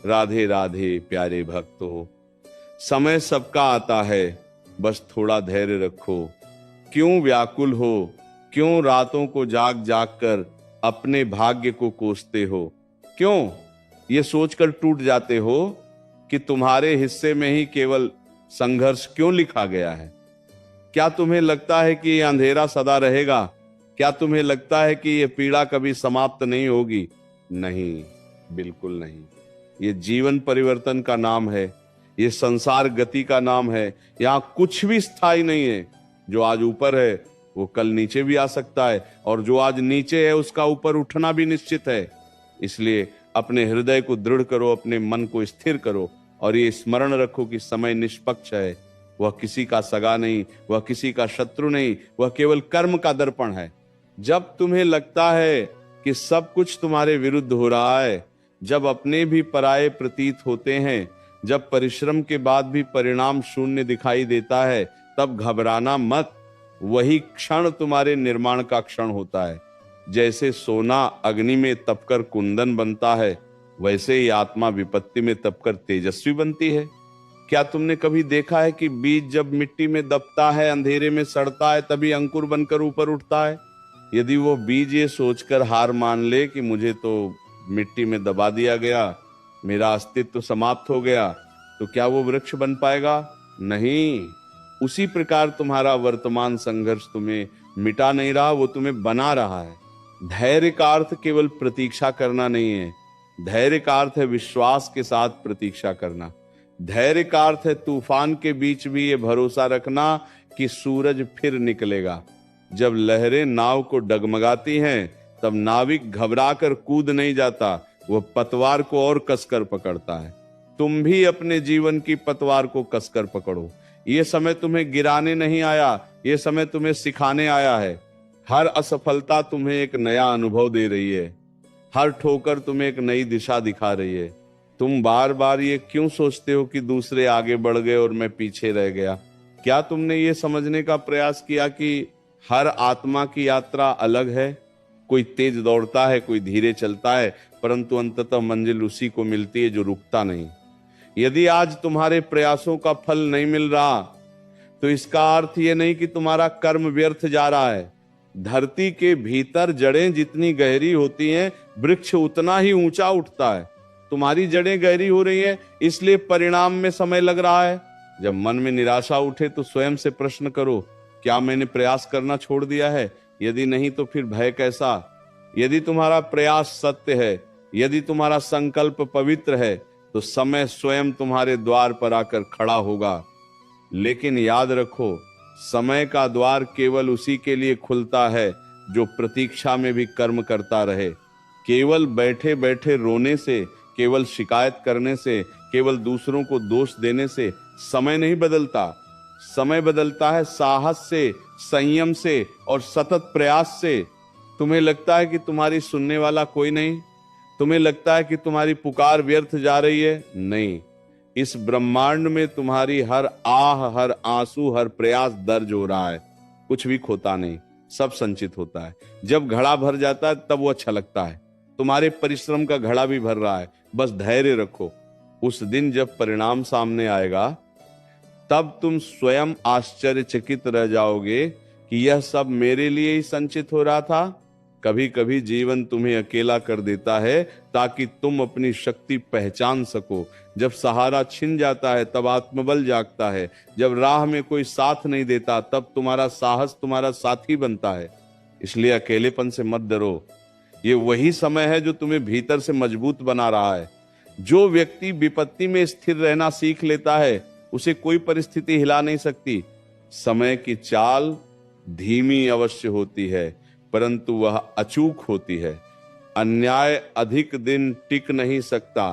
राधे राधे प्यारे भक्तों, समय सबका आता है, बस थोड़ा धैर्य रखो। क्यों व्याकुल हो, क्यों रातों को जाग जाग कर अपने भाग्य को कोसते हो? क्यों ये सोचकर टूट जाते हो कि तुम्हारे हिस्से में ही केवल संघर्ष क्यों लिखा गया है? क्या तुम्हें लगता है कि ये अंधेरा सदा रहेगा? क्या तुम्हें लगता है कि ये पीड़ा कभी समाप्त नहीं होगी? नहीं, बिल्कुल नहीं। ये जीवन परिवर्तन का नाम है, ये संसार गति का नाम है। यहां कुछ भी स्थायी नहीं है। जो आज ऊपर है वो कल नीचे भी आ सकता है, और जो आज नीचे है उसका ऊपर उठना भी निश्चित है। इसलिए अपने हृदय को दृढ़ करो, अपने मन को स्थिर करो, और ये स्मरण रखो कि समय निष्पक्ष है। वह किसी का सगा नहीं, वह किसी का शत्रु नहीं, वह केवल कर्म का दर्पण है। जब तुम्हें लगता है कि सब कुछ तुम्हारे विरुद्ध हो रहा है, जब अपने भी पराये प्रतीत होते हैं, जब परिश्रम के बाद भी परिणाम शून्य दिखाई देता है, तब घबराना मत। वही क्षण तुम्हारे निर्माण का क्षण होता है। जैसे सोना अग्नि में तपकर कुंदन बनता है, वैसे ही आत्मा विपत्ति में तपकर तेजस्वी बनती है। क्या तुमने कभी देखा है कि बीज जब मिट्टी में दबता है, अंधेरे में सड़ता है, तभी अंकुर बनकर ऊपर उठता है? यदि वो बीज ये सोचकर हार मान ले कि मुझे तो मिट्टी में दबा दिया गया, मेरा अस्तित्व समाप्त हो गया, तो क्या वो वृक्ष बन पाएगा? नहीं। उसी प्रकार तुम्हारा वर्तमान संघर्ष तुम्हें मिटा नहीं रहा, वो तुम्हें बना रहा है। धैर्य का अर्थ केवल प्रतीक्षा करना नहीं है। धैर्य का अर्थ है विश्वास के साथ प्रतीक्षा करना। धैर्य का अर्थ है तूफान के बीच भी ये भरोसा रखना कि सूरज फिर निकलेगा। जब लहरें नाव को डगमगाती हैं, तब नाविक घबराकर कूद नहीं जाता, वह पतवार को और कसकर पकड़ता है। तुम भी अपने जीवन की पतवार को कसकर पकड़ो। ये समय तुम्हें गिराने नहीं आया, ये समय तुम्हें सिखाने आया है। हर असफलता तुम्हें एक नया अनुभव दे रही है। हर ठोकर तुम्हें एक नई दिशा दिखा रही है। तुम बार बार ये क्यों सोचते हो कि दूसरे आगे बढ़ गए और मैं पीछे रह गया? क्या तुमने ये समझने का प्रयास किया कि हर आत्मा की यात्रा अलग है? कोई तेज दौड़ता है, कोई धीरे चलता है, परंतु अंततः मंजिल उसी को मिलती है जो रुकता नहीं। यदि आज तुम्हारे प्रयासों का फल नहीं मिल रहा, तो इसका अर्थ यह नहीं कि तुम्हारा कर्म व्यर्थ जा रहा है। धरती के भीतर जड़ें जितनी गहरी होती हैं, वृक्ष उतना ही ऊंचा उठता है। तुम्हारी जड़ें गहरी हो रही हैं, इसलिए परिणाम में समय लग रहा है। जब मन में निराशा उठे तो स्वयं से प्रश्न करो, क्या मैंने प्रयास करना छोड़ दिया है? यदि नहीं तो फिर भय कैसा? यदि तुम्हारा प्रयास सत्य है, यदि तुम्हारा संकल्प पवित्र है, तो समय स्वयं तुम्हारे द्वार पर आकर खड़ा होगा। लेकिन याद रखो, समय का द्वार केवल उसी के लिए खुलता है जो प्रतीक्षा में भी कर्म करता रहे। केवल बैठे बैठे रोने से, केवल शिकायत करने से, केवल दूसरों को दोष देने से समय नहीं बदलता। समय बदलता है साहस से, संयम से और सतत प्रयास से। तुम्हें लगता है कि तुम्हारी सुनने वाला कोई नहीं? तुम्हें लगता है कि तुम्हारी पुकार व्यर्थ जा रही है? नहीं, इस ब्रह्मांड में तुम्हारी हर आह, हर आंसू, हर प्रयास दर्ज हो रहा है। कुछ भी खोता नहीं, सब संचित होता है। जब घड़ा भर जाता है तब वो अच्छा लगता है। तुम्हारे परिश्रम का घड़ा भी भर रहा है, बस धैर्य रखो। उस दिन जब परिणाम सामने आएगा, तब तुम स्वयं आश्चर्यचकित रह जाओगे कि यह सब मेरे लिए ही संचित हो रहा था। कभी कभी जीवन तुम्हें अकेला कर देता है ताकि तुम अपनी शक्ति पहचान सको। जब सहारा छिन जाता है तब आत्मबल जागता है। जब राह में कोई साथ नहीं देता तब तुम्हारा साहस तुम्हारा साथी बनता है। इसलिए अकेलेपन से मत डरो। ये वही समय है जो तुम्हें भीतर से मजबूत बना रहा है। जो व्यक्ति विपत्ति में स्थिर रहना सीख लेता है, उसे कोई परिस्थिति हिला नहीं सकती। समय की चाल धीमी अवश्य होती है, परंतु वह अचूक होती है। अन्याय अधिक दिन टिक नहीं सकता,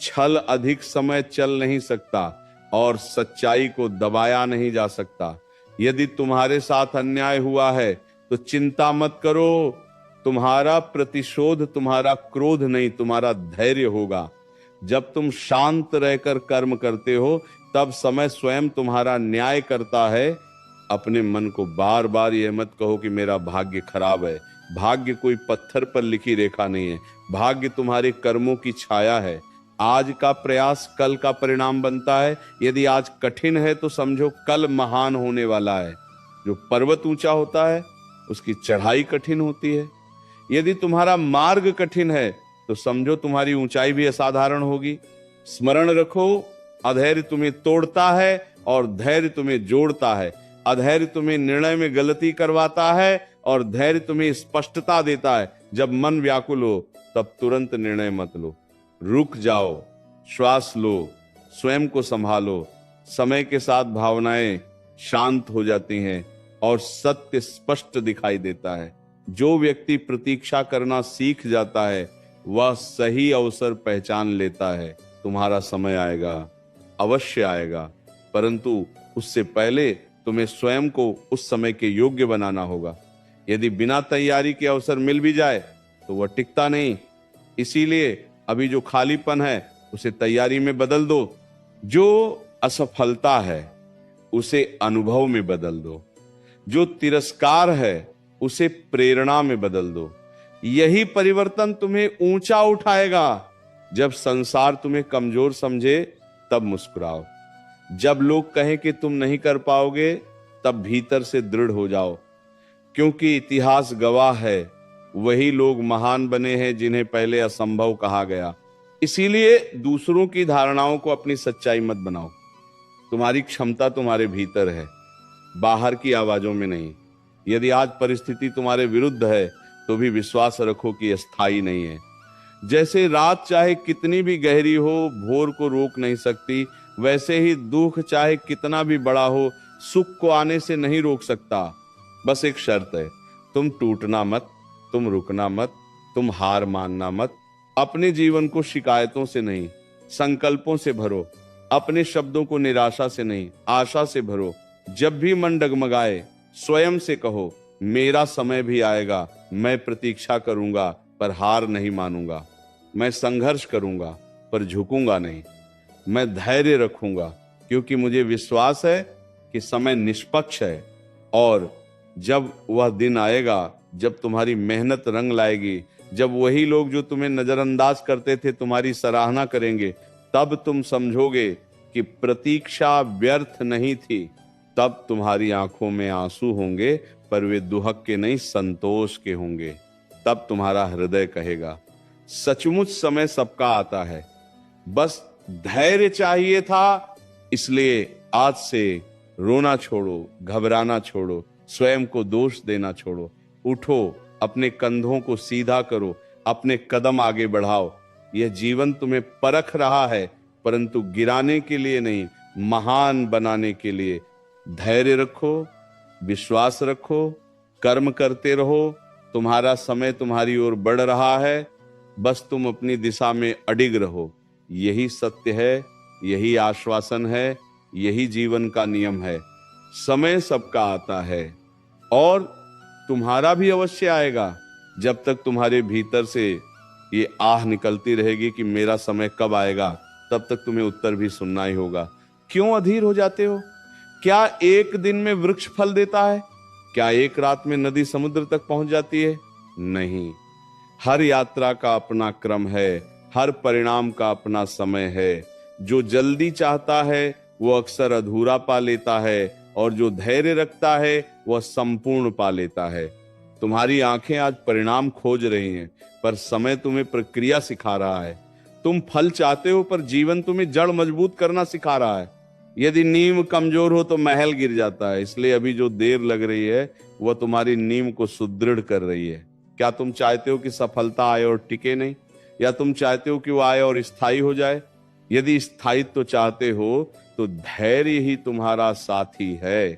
छल अधिक समय चल नहीं सकता, और सच्चाई को दबाया नहीं जा सकता। यदि तुम्हारे साथ अन्याय हुआ है तो चिंता मत करो। तुम्हारा प्रतिशोध तुम्हारा क्रोध नहीं, तुम्हारा धैर्य होगा। जब तुम शांत रहकर कर्म करते हो, तब समय स्वयं तुम्हारा न्याय करता है। अपने मन को बार बार यह मत कहो कि मेरा भाग्य खराब है। भाग्य कोई पत्थर पर लिखी रेखा नहीं है। भाग्य तुम्हारे कर्मों की छाया है। आज का प्रयास कल का परिणाम बनता है। यदि आज कठिन है तो समझो कल महान होने वाला है। जो पर्वत ऊंचा होता है उसकी चढ़ाई कठिन होती है। यदि तुम्हारा मार्ग कठिन है तो समझो तुम्हारी ऊंचाई भी असाधारण होगी। स्मरण रखो, अधैर्य तुम्हें तोड़ता है और धैर्य तुम्हें जोड़ता है। अधैर्य तुम्हें निर्णय में गलती करवाता है और धैर्य तुम्हें स्पष्टता देता है। जब मन व्याकुल हो तब तुरंत निर्णय मत लो, रुक जाओ, श्वास लो, स्वयं को संभालो। समय के साथ भावनाएं शांत हो जाती हैं और सत्य स्पष्ट दिखाई देता है। जो व्यक्ति प्रतीक्षा करना सीख जाता है वह सही अवसर पहचान लेता है। तुम्हारा समय आएगा, अवश्य आएगा, परंतु उससे पहले तुम्हें स्वयं को उस समय के योग्य बनाना होगा। यदि बिना तैयारी के अवसर मिल भी जाए तो वह टिकता नहीं। इसीलिए अभी जो खालीपन है उसे तैयारी में बदल दो। जो असफलता है उसे अनुभव में बदल दो। जो तिरस्कार है उसे प्रेरणा में बदल दो। यही परिवर्तन तुम्हें ऊंचा उठाएगा। जब संसार तुम्हें कमजोर समझे तब मुस्कुराओ। जब लोग कहें कि तुम नहीं कर पाओगे तब भीतर से दृढ़ हो जाओ, क्योंकि इतिहास गवाह है वही लोग महान बने हैं जिन्हें पहले असंभव कहा गया। इसीलिए दूसरों की धारणाओं को अपनी सच्चाई मत बनाओ। तुम्हारी क्षमता तुम्हारे भीतर है, बाहर की आवाजों में नहीं। यदि आज परिस्थिति तुम्हारे विरुद्ध है तो भी विश्वास रखो कि अस्थायी नहीं है। जैसे रात चाहे कितनी भी गहरी हो भोर को रोक नहीं सकती, वैसे ही दुख चाहे कितना भी बड़ा हो सुख को आने से नहीं रोक सकता। बस एक शर्त है, तुम टूटना मत, तुम रुकना मत, तुम हार मानना मत। अपने जीवन को शिकायतों से नहीं, संकल्पों से भरो। अपने शब्दों को निराशा से नहीं, आशा से भरो। जब भी मन डगमगाए स्वयं से कहो, मेरा समय भी आएगा, मैं प्रतीक्षा करूंगा पर हार नहीं मानूंगा। मैं संघर्ष करूंगा पर झुकूंगा नहीं। मैं धैर्य रखूंगा क्योंकि मुझे विश्वास है कि समय निष्पक्ष है। और जब वह दिन आएगा जब तुम्हारी मेहनत रंग लाएगी, जब वही लोग जो तुम्हें नजरअंदाज करते थे तुम्हारी सराहना करेंगे, तब तुम समझोगे कि प्रतीक्षा व्यर्थ नहीं थी। तब तुम्हारी आंखों में आंसू होंगे पर वे दुहक के नहीं, संतोष के होंगे। तब तुम्हारा हृदय कहेगा, सचमुच समय सबका आता है, बस धैर्य चाहिए था। इसलिए आज से रोना छोड़ो, घबराना छोड़ो, स्वयं को दोष देना छोड़ो। उठो, अपने कंधों को सीधा करो, अपने कदम आगे बढ़ाओ। यह जीवन तुम्हें परख रहा है, परंतु गिराने के लिए नहीं, महान बनाने के लिए। धैर्य रखो, विश्वास रखो, कर्म करते रहो। तुम्हारा समय तुम्हारी ओर बढ़ रहा है, बस तुम अपनी दिशा में अडिग रहो। यही सत्य है, यही आश्वासन है, यही जीवन का नियम है। समय सबका आता है और तुम्हारा भी अवश्य आएगा। जब तक तुम्हारे भीतर से ये आह निकलती रहेगी कि मेरा समय कब आएगा, तब तक तुम्हें उत्तर भी सुनना ही होगा। क्यों अधीर हो जाते हो? क्या एक दिन में वृक्ष फल देता है? क्या एक रात में नदी समुद्र तक पहुंच जाती है? नहीं। हर यात्रा का अपना क्रम है, हर परिणाम का अपना समय है। जो जल्दी चाहता है वो अक्सर अधूरा पा लेता है और जो धैर्य रखता है वह संपूर्ण पा लेता है। तुम्हारी आंखें आज परिणाम खोज रही हैं, पर समय तुम्हें प्रक्रिया सिखा रहा है। तुम फल चाहते हो पर जीवन तुम्हें जड़ मजबूत करना सिखा रहा है। यदि नींव कमजोर हो तो महल गिर जाता है। इसलिए अभी जो देर लग रही है वह तुम्हारी नींव को सुदृढ़ कर रही है। क्या तुम चाहते हो कि सफलता आए और टिके नहीं, या तुम चाहते हो कि वो आए और स्थायी हो जाए? यदि स्थायित्व तो चाहते हो तो धैर्य ही तुम्हारा साथी है।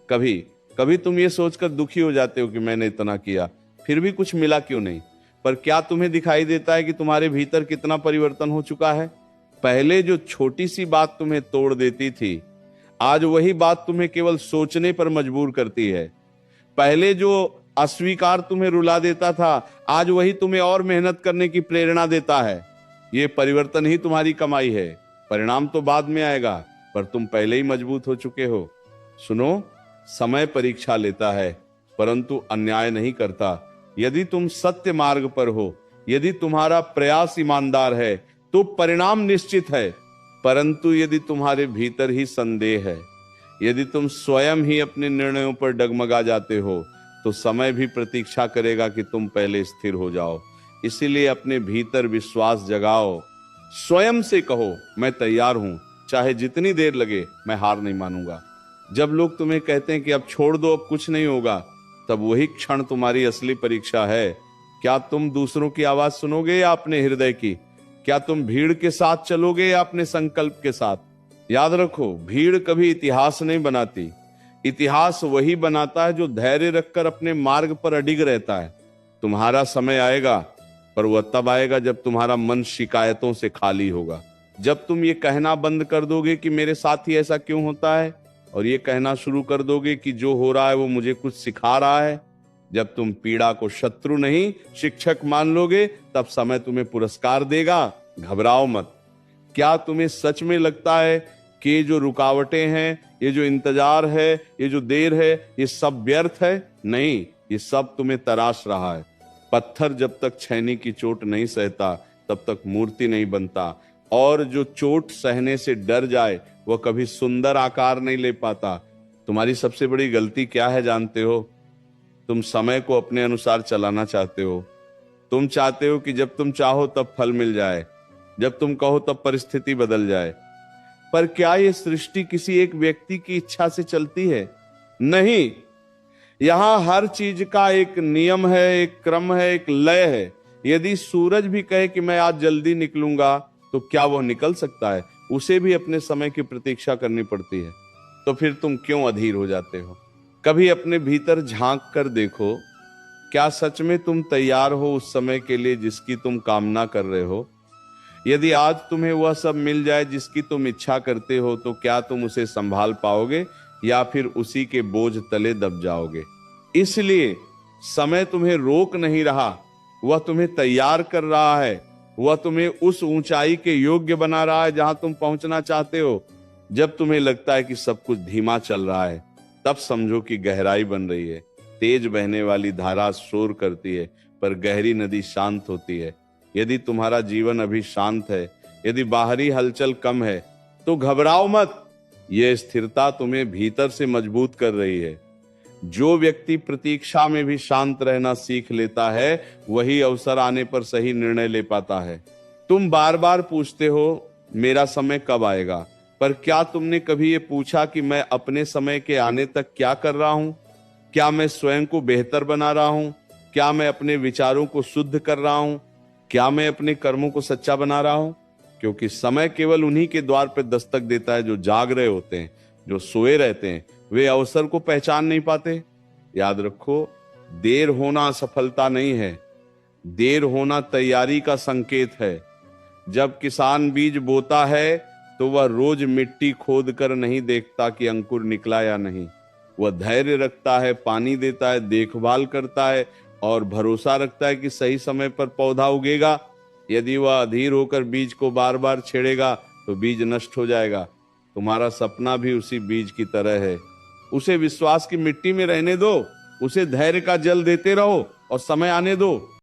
कभी कभी तुम ये सोचकर दुखी हो जाते हो कि मैंने इतना किया फिर भी कुछ मिला क्यों नहीं, पर क्या तुम्हें दिखाई देता है कि तुम्हारे भीतर कितना परिवर्तन हो चुका है? पहले जो छोटी सी बात तुम्हें तोड़ देती थी, आज वही बात तुम्हें केवल सोचने पर मजबूर करती है। पहले जो अस्वीकार तुम्हें रुला देता था, आज वही तुम्हें और मेहनत करने की प्रेरणा देता है। ये परिवर्तन ही तुम्हारी कमाई है। परिणाम तो बाद में आएगा, पर तुम पहले ही मजबूत हो चुके हो। सुनो, समय परीक्षा लेता है परंतु अन्याय नहीं करता। यदि तुम सत्य मार्ग पर हो, यदि तुम्हारा प्रयास ईमानदार है, तो परिणाम निश्चित है। परंतु यदि तुम्हारे भीतर ही संदेह है, यदि तुम स्वयं ही अपने निर्णयों पर डगमगा जाते हो, तो समय भी प्रतीक्षा करेगा कि तुम पहले स्थिर हो जाओ। इसीलिए अपने भीतर विश्वास जगाओ, स्वयं से कहो मैं तैयार हूं, चाहे जितनी देर लगे, मैं हार नहीं मानूंगा। जब लोग तुम्हें कहते हैं कि अब छोड़ दो, अब कुछ नहीं होगा, तब वही क्षण तुम्हारी असली परीक्षा है। क्या तुम दूसरों की आवाज सुनोगे या अपने हृदय की? क्या तुम भीड़ के साथ चलोगे या अपने संकल्प के साथ? याद रखो, भीड़ कभी इतिहास नहीं बनाती। इतिहास वही बनाता है जो धैर्य रखकर अपने मार्ग पर अडिग रहता है। तुम्हारा समय आएगा, पर वह तब आएगा जब तुम्हारा मन शिकायतों से खाली होगा। जब तुम ये कहना बंद कर दोगे कि मेरे साथ ही ऐसा क्यों होता है, और ये कहना शुरू कर दोगे कि जो हो रहा है वो मुझे कुछ सिखा रहा है, जब तुम पीड़ा को शत्रु नहीं शिक्षक मान लोगे, तब समय तुम्हें पुरस्कार देगा। घबराओ मत। क्या तुम्हें सच में लगता है कि ये जो रुकावटें हैं, ये जो इंतजार है, ये जो देर है, ये सब व्यर्थ है? नहीं, ये सब तुम्हें तराश रहा है। पत्थर जब तक छेनी की चोट नहीं सहता, तब तक मूर्ति नहीं बनता। और जो चोट सहने से डर जाए, वह कभी सुंदर आकार नहीं ले पाता। तुम्हारी सबसे बड़ी गलती क्या है जानते हो? तुम समय को अपने अनुसार चलाना चाहते हो। तुम चाहते हो कि जब तुम चाहो तब फल मिल जाए, जब तुम कहो तब परिस्थिति बदल जाए। पर क्या यह सृष्टि किसी एक व्यक्ति की इच्छा से चलती है? नहीं। यहां हर चीज का एक नियम है, एक क्रम है, एक लय है। यदि सूरज भी कहे कि मैं आज जल्दी निकलूंगा, तो क्या वह निकल सकता है? उसे भी अपने समय की प्रतीक्षा करनी पड़ती है। तो फिर तुम क्यों अधीर हो जाते हो? कभी अपने भीतर झांक कर देखो, क्या सच में तुम तैयार हो उस समय के लिए जिसकी तुम कामना कर रहे हो? यदि आज तुम्हें वह सब मिल जाए जिसकी तुम इच्छा करते हो, तो क्या तुम उसे संभाल पाओगे या फिर उसी के बोझ तले दब जाओगे? इसलिए समय तुम्हें रोक नहीं रहा, वह तुम्हें तैयार कर रहा है। वह तुम्हें उस ऊंचाई के योग्य बना रहा है जहां तुम पहुंचना चाहते हो। जब तुम्हें लगता है कि सब कुछ धीमा चल रहा है, तब समझो कि गहराई बन रही है। तेज बहने वाली धारा शोर करती है, पर गहरी नदी शांत होती है। यदि तुम्हारा जीवन अभी शांत है, यदि बाहरी हलचल कम है, तो घबराओ मत। यह स्थिरता तुम्हें भीतर से मजबूत कर रही है। जो व्यक्ति प्रतीक्षा में भी शांत रहना सीख लेता है, वही अवसर आने पर सही निर्णय ले पाता है। तुम बार बार पूछते हो मेरा समय कब आएगा, पर क्या तुमने कभी ये पूछा कि मैं अपने समय के आने तक क्या कर रहा हूं? क्या मैं स्वयं को बेहतर बना रहा हूं? क्या मैं अपने विचारों को शुद्ध कर रहा हूं? क्या मैं अपने कर्मों को सच्चा बना रहा हूं? क्योंकि समय केवल उन्हीं के द्वार पर दस्तक देता है जो जाग रहे होते हैं। जो सोए रहते हैं वे अवसर को पहचान नहीं पाते। याद रखो, देर होना असफलता नहीं है, देर होना तैयारी का संकेत है। जब किसान बीज बोता है, तो वह रोज मिट्टी खोद कर नहीं देखता कि अंकुर निकला या नहीं। वह धैर्य रखता है, पानी देता है, देखभाल करता है और भरोसा रखता है कि सही समय पर पौधा उगेगा। यदि वह अधीर होकर बीज को बार बार छेड़ेगा, तो बीज नष्ट हो जाएगा। तुम्हारा सपना भी उसी बीज की तरह है। उसे विश्वास की मिट्टी में रहने दो, उसे धैर्य का जल देते रहो और समय आने दो।